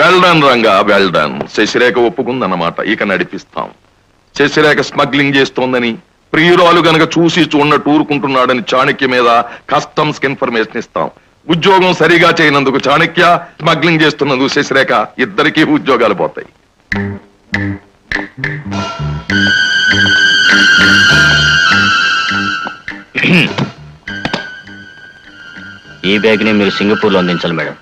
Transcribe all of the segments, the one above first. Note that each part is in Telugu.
Well done Ranga well done. శశిరేఖ ఒప్పుకుందన్నమాట, ఇక నడిపిస్తాం. శశిరేఖ స్మగ్లింగ్ చేస్తోందని, ప్రియురాలు గనక చూసి చూడనట్టు ఊరుకుంటున్నాడని చాణక్య మీద కస్టమ్స్ కి ఇన్ఫర్మేషన్ ఇస్తాం. ఉద్యోగం సరిగా చేయనందుకు చాణక్య, స్మగ్లింగ్ చేస్తున్నందుకు శశిరేఖ, ఇద్దరికీ ఉద్యోగాలు పోతాయి. ఈ బ్యాగ్ ని మీరు సింగపూర్ లో అందించాలి మేడం.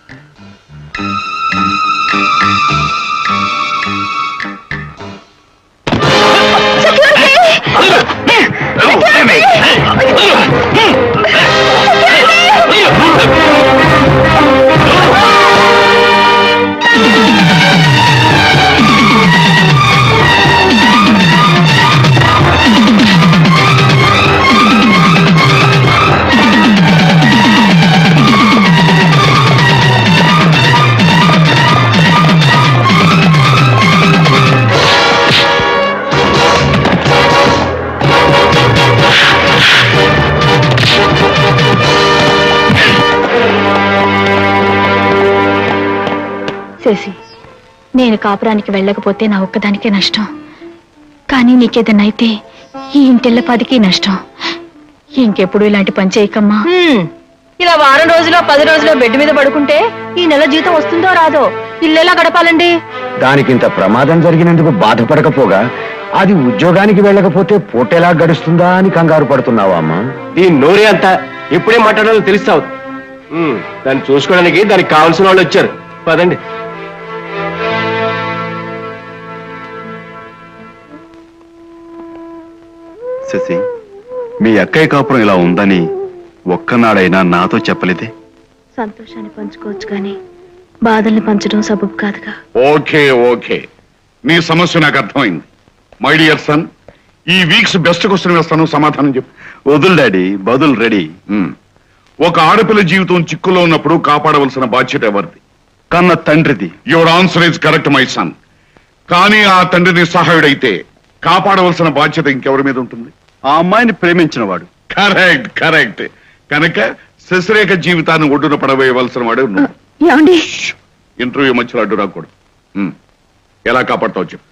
శశి, నేను కాపురానికి వెళ్ళకపోతే నా ఒక్కదానికే నష్టం. కానీ నీకేదన్నా అయితే ఈ ఇంటిల్లపాదికి నష్టం. ఇంకెప్పుడు ఇలాంటి పని చేయకమ్మా. ఇలా వారం రోజులో 10 రోజులో బెడ్ మీద పడుకుంటే ఈ నెల జీతం వస్తుందో రాదో? ఇల్లెలా గడపాలండి? దానికింత ప్రమాదం జరిగినందుకు బాధపడకపోగా అది ఉద్యోగానికి వెళ్ళకపోతే పూటెలా గడుస్తుందా అని కంగారు పడుతున్నావా అమ్మా? దీని నోరే అంతా ఎప్పుడే మాట్లాడాలో తెలుస్తావు. దాన్ని చూసుకోవడానికి దానికి కావాల్సిన వాళ్ళు వచ్చారు. పదండి. శశి, మీ అక్కయ్య కాపురం ఇలా ఉందని ఒక్కనాడైనా నాతో చెప్పలేదే? సంతోషాన్ని పంచుకోవచ్చు కానీ బాధల్ని పంచడం సబబు కాదుగా. ఓకే ఓకే, నీ సమస్య నాకు అర్థమైంది. మై డియర్ సన్, ఈ వీక్స్ బెస్ట్ క్వశ్చన్ వేస్తాను, సమాధానం చెప్పు. వదులు డాడీ, బదులు రెడీ. ఒక ఆడపిల్ల జీవితం చిక్కులో ఉన్నప్పుడు కాపాడవలసిన బాధ్యత ఎవరిది? కన్న తండ్రిది. Your answer is correct my son. కానీ ఆ తండ్రిని సహాయుడైతే కాపాడవలసిన బాధ్యత ఇంకెవరి మీద ఉంటుంది? ఆ అమ్మాయిని ప్రేమించిన వాడు. Correct correct. కనుక శశిరేఖ జీవితాన్ని ఒడ్డున పడవేయవలసిన వాడు నువ్వు. ఇంటర్వ్యూ మధ్యలో అడ్డు రాకూడదు. ఎలా కాపాడుతావు చెప్పు.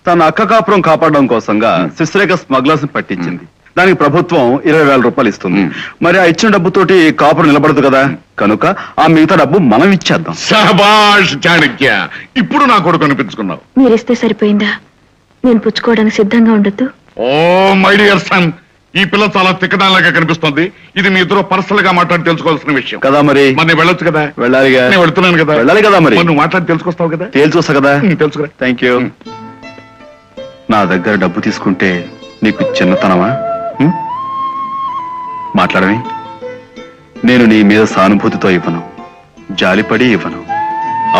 తన అక్క కాపురం కాపాడడం కోసంగా శశిరేఖ స్మగ్లర్స్ పట్టించింది. దానికి ప్రభుత్వం 20,000 రూపాయలు ఇస్తుంది. మరి ఆ ఇచ్చిన డబ్బుతోటి కాపురం నిలబడదు కదా, కనుక ఆ మిగతా డబ్బు మనం ఇచ్చేద్దాం. శభాష్ చాణక్య, ఇప్పుడు నా కొడుకు అనిపించుకున్నావు. మీరిస్తే సరిపోయిందా? నేను పుచ్చుకోవడానికి సిద్ధంగా ఉండొద్దు? ఓ మై డియర్ సన్, ఈ పిల్ల చాలా తిక్కదానిలాగా కనిపిస్తుంది. ఇది మీ ఇద్దరు పర్సనల్ గా మాట్లాడి తెలుసుకోవాల్సిన విషయం కదా. మరి వెళ్ళొచ్చు కదా? వెళ్ళాలిగా. నేను వెళ్తున్నాను కదా. వెళ్ళాలి కదా. మరి నువ్వు మాట్లాడి తెలుసుకొస్తావు కదా? తేల్చొస్తా కదా. తెలుసుకురా. Thank you. నా దగ్గర డబ్బు తీసుకుంటే నీకు చిన్నతనమా? మాట్లాడమే. నేను నీ మీద సానుభూతితో ఇవ్వను, జాలిపడి ఇవ్వను,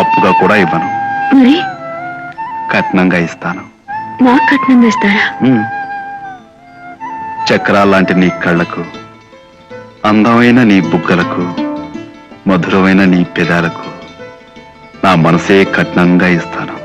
అప్పుగా కూడా ఇవ్వను. మరి కట్నంగా ఇస్తాను. నాకు కట్నంగా ఇస్తారా? చక్రాల్లాంటి నీ కళ్ళకు, అందమైన నీ బుగ్గలకు, మధురమైన నీ పెదాలకు నా మనసే కట్నంగా ఇస్తాను.